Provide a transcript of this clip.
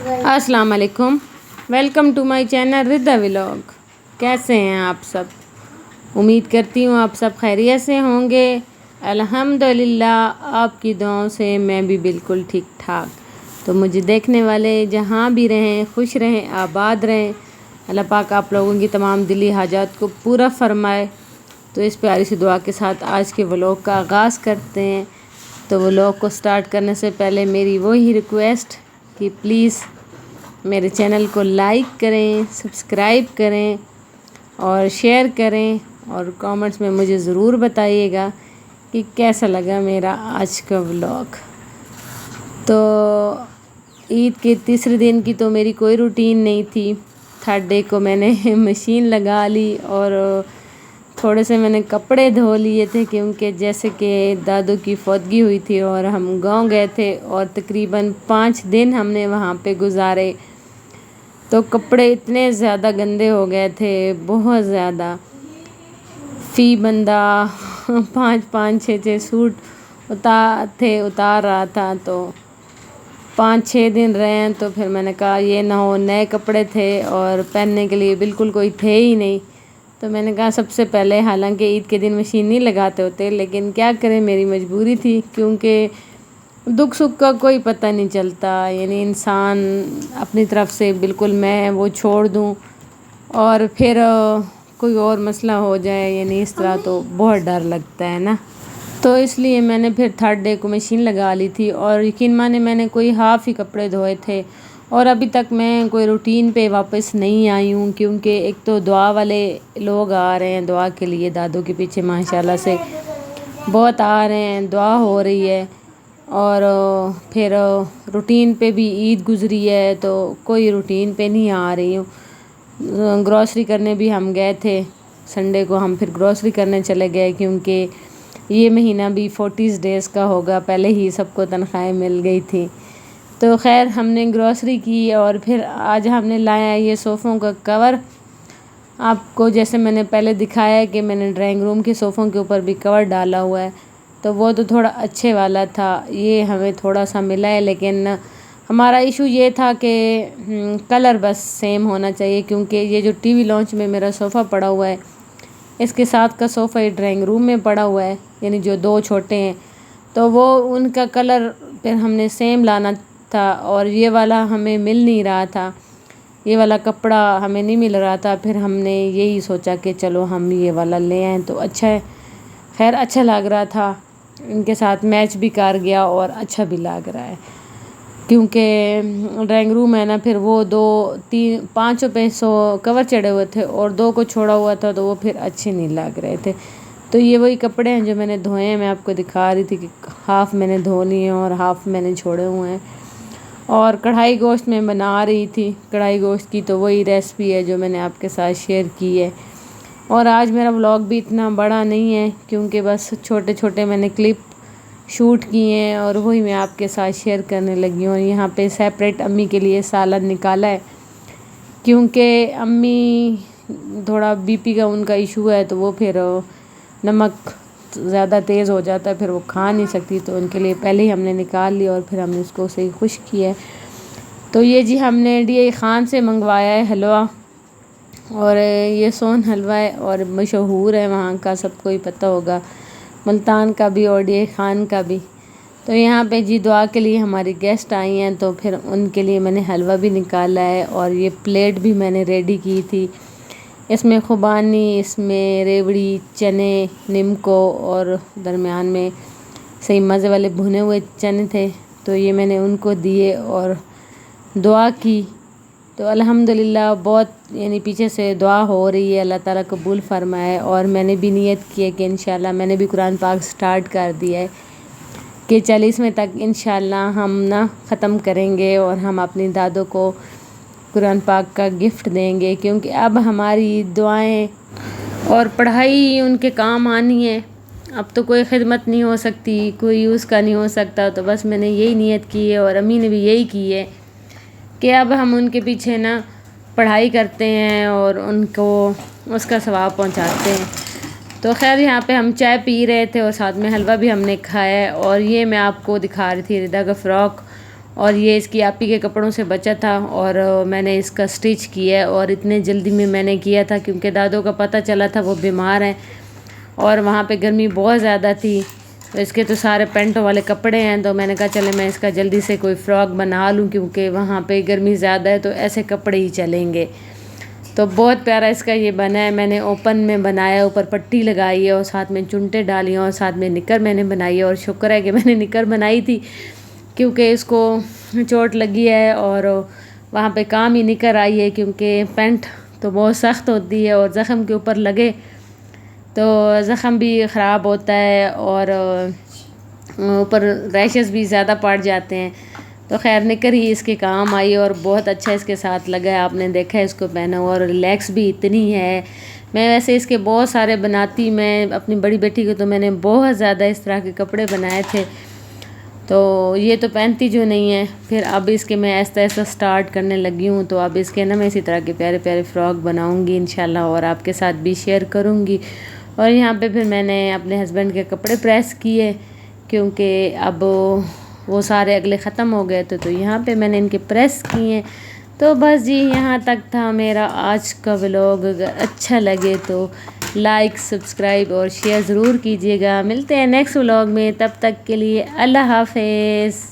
अस्सलाम वालेकुम, welcome to my channel Rida vlog. कैसे हैं आप सब? उम्मीद करती हूँ आप सब खैरियत से होंगे। अल्हम्दुलिल्लाह आपकी दुआओं से मैं भी बिल्कुल ठीक ठाक। तो मुझे देखने वाले जहाँ भी रहें खुश रहें, आबाद रहें। अल्लाह पाक आप लोगों की तमाम दिली हाजात को पूरा फरमाए। तो इस प्यारी सी दुआ के साथ आज के व्लॉग का आगाज़ करते हैं। तो व्लॉग को स्टार्ट करने से पहले मेरी वही रिक्वेस्ट कि प्लीज़ मेरे चैनल को लाइक करें, सब्सक्राइब करें और शेयर करें और कमेंट्स में मुझे ज़रूर बताइएगा कि कैसा लगा मेरा आज का व्लॉग। तो ईद के तीसरे दिन की तो मेरी कोई रूटीन नहीं थी। थर्ड डे को मैंने मशीन लगा ली और थोड़े से मैंने कपड़े धो लिए थे, क्योंकि जैसे कि दादू की फौतगी हुई थी और हम गांव गए थे और तकरीबन 5 दिन हमने वहाँ पे गुजारे। तो कपड़े इतने ज़्यादा गंदे हो गए थे, बहुत ज़्यादा। फ़ी बंदा 5-5, 6-6 सूट उतार रहा था। तो 5-6 दिन रहे हैं तो फिर मैंने कहा ये ना हो, नए कपड़े थे और पहनने के लिए बिल्कुल कोई थे ही नहीं। तो मैंने कहा सबसे पहले, हालांकि ईद के दिन मशीन नहीं लगाते होते, लेकिन क्या करें, मेरी मजबूरी थी, क्योंकि दुख सुख का कोई पता नहीं चलता। यानी इंसान अपनी तरफ से बिल्कुल मैं वो छोड़ दूं और फिर कोई और मसला हो जाए, यानी इस तरह तो बहुत डर लगता है ना। तो इसलिए मैंने फिर थर्ड डे को मशीन लगा ली थी और यकीन माने मैंने कोई हाफ़ ही कपड़े धोए थे और अभी तक मैं कोई रूटीन पे वापस नहीं आई हूँ, क्योंकि एक तो दुआ वाले लोग आ रहे हैं दुआ के लिए, दादू के पीछे माशाल्लाह से बहुत आ रहे हैं, दुआ हो रही है। और फिर रूटीन पे भी ईद गुज़री है तो कोई रूटीन पे नहीं आ रही हूँ। ग्रॉसरी करने भी हम गए थे, संडे को हम फिर ग्रॉसरी करने चले गए, क्योंकि ये महीना भी 40 डेज़ का होगा, पहले ही सबको तनख्वाहें मिल गई थी। तो खैर हमने ग्रॉसरी की और फिर आज हमने लाया ये सोफ़ों का कवर। आपको जैसे मैंने पहले दिखाया है कि मैंने ड्राइंग रूम के सोफ़ों के ऊपर भी कवर डाला हुआ है, तो वो तो थोड़ा अच्छे वाला था, ये हमें थोड़ा सा मिला है। लेकिन हमारा इशू ये था कि कलर बस सेम होना चाहिए, क्योंकि ये जो टीवी लॉन्च में मेरा सोफ़ा पड़ा हुआ है, इसके साथ का सोफ़ा ये ड्राइंग रूम में पड़ा हुआ है, यानी जो 2 छोटे हैं, तो वो उनका कलर फिर हमने सेम लाना था और ये वाला हमें मिल नहीं रहा था, ये वाला कपड़ा हमें नहीं मिल रहा था। फिर हमने यही सोचा कि चलो हम ये वाला ले आएँ तो अच्छा है। खैर अच्छा लग रहा था, इनके साथ मैच भी कर गया और अच्छा भी लग रहा है, क्योंकि ड्राइंग रूम है ना, फिर वो 2-3-5 पे 100 कवर चढ़े हुए थे और 2 को छोड़ा हुआ था, तो वो फिर अच्छे नहीं लग रहे थे। तो ये वही कपड़े हैं जो मैंने धोए हैं, मैं आपको दिखा रही थी कि हाफ़ मैंने धो लिए हैं और हाफ़ मैंने छोड़े हुए हैं। और कढ़ाई गोश्त में बना रही थी, कढ़ाई गोश्त की तो वही रेसिपी है जो मैंने आपके साथ शेयर की है। और आज मेरा व्लॉग भी इतना बड़ा नहीं है, क्योंकि बस छोटे छोटे मैंने क्लिप शूट किए हैं और वही मैं आपके साथ शेयर करने लगी हूँ। यहाँ पे सेपरेट अम्मी के लिए सालन निकाला है, क्योंकि अम्मी थोड़ा बीपी का उनका इशू है, तो वो फिर नमक ज़्यादा तेज़ हो जाता है, फिर वो खा नहीं सकती, तो उनके लिए पहले ही हमने निकाल लिया और फिर हमने उसको सही खुश किया है। तो ये जी हमने DI खान से मंगवाया है हलवा, और ये सोन हलवा है और मशहूर है वहाँ का, सबको ही पता होगा, मुल्तान का भी और DI खान का भी। तो यहाँ पे जी दुआ के लिए हमारी गेस्ट आई हैं, तो फिर उनके लिए मैंने हलवा भी निकाला है और ये प्लेट भी मैंने रेडी की थी। इसमें खुबानी, इसमें रेवड़ी, चने, निम्को और दरमियान में सही मज़े वाले भुने हुए चने थे, तो ये मैंने उनको दिए और दुआ की। तो अल्हम्दुलिल्लाह बहुत, यानी पीछे से दुआ हो रही है, अल्लाह ताला कबूल फरमाए। और मैंने भी नियत की है कि इंशाल्लाह, मैंने भी कुरान पाक स्टार्ट कर दिया है कि 40वें तक इंशाल्लाह हम ना ख़त्म करेंगे और हम अपनी दादों को कुरान पाक का गिफ्ट देंगे, क्योंकि अब हमारी दुआएं और पढ़ाई उनके काम आनी है। अब तो कोई खिदमत नहीं हो सकती, कोई यूज़ का नहीं हो सकता, तो बस मैंने यही नियत की है और अम्मी ने भी यही की है कि अब हम उनके पीछे ना पढ़ाई करते हैं और उनको उसका सवाब पहुंचाते हैं। तो खैर यहाँ पे हम चाय पी रहे थे और साथ में हलवा भी हमने खाया है। और ये मैं आपको दिखा रही थी रिदा का फ़्रॉक, اور یہ اس کی آپی کے کپڑوں سے بچا تھا اور میں نے اس کا سٹچ کیا ہے، اور اتنے جلدی میں نے کیا تھا کیونکہ دادو کا پتہ چلا تھا وہ بیمار ہیں اور وہاں پہ گرمی بہت زیادہ تھی، تو اس کے تو سارے پینٹوں والے کپڑے ہیں، تو میں نے کہا چلے میں اس کا جلدی سے کوئی فراک بنا لوں کیونکہ وہاں پہ گرمی زیادہ ہے تو ایسے کپڑے ہی چلیں گے۔ تو بہت پیارا اس کا یہ بنا ہے، میں نے اوپن میں بنایا، اوپر پٹی لگائی ہے اور ساتھ میں چنٹے ڈالی ہیں اور ساتھ میں نکر میں نے بنائی ہے، اور شکر ہے کہ میں نے نکر بنائی تھی کیونکہ اس کو چوٹ لگی ہے اور وہاں پہ کام ہی نکر آئی ہے کیونکہ پینٹ تو بہت سخت ہوتی ہے اور زخم کے اوپر لگے تو زخم بھی خراب ہوتا ہے اور اوپر ریشز بھی زیادہ پڑ جاتے ہیں، تو خیر نکر ہی اس کے کام آئی اور بہت اچھا اس کے ساتھ لگا ہے۔ آپ نے دیکھا ہے اس کو پہنا اور ریلیکس بھی اتنی ہے۔ میں ویسے اس کے بہت سارے بناتی، میں اپنی بڑی بیٹی کو تو میں نے بہت زیادہ اس طرح کے کپڑے بنائے تھے، تو یہ تو پہنتی جو نہیں ہے، پھر اب اس کے میں ایسا ایسا سٹارٹ کرنے لگی ہوں، تو اب اس کے نا میں اسی طرح کے پیارے پیارے فراک بناؤں گی انشاءاللہ اور آپ کے ساتھ بھی شیئر کروں گی۔ اور یہاں پہ پھر میں نے اپنے ہسبینڈ کے کپڑے پریس کیے کیونکہ اب وہ سارے اگلے ختم ہو گئے تو یہاں پہ میں نے ان کے پریس کیے ہیں۔ تو بس جی یہاں تک تھا میرا آج کا ولاگ، اگر اچھا لگے تو لائک سبسکرائب اور شیئر ضرور کیجیے گا۔ ملتے ہیں نیکسٹ ولاگ میں، تب تک کے لیے اللہ حافظ۔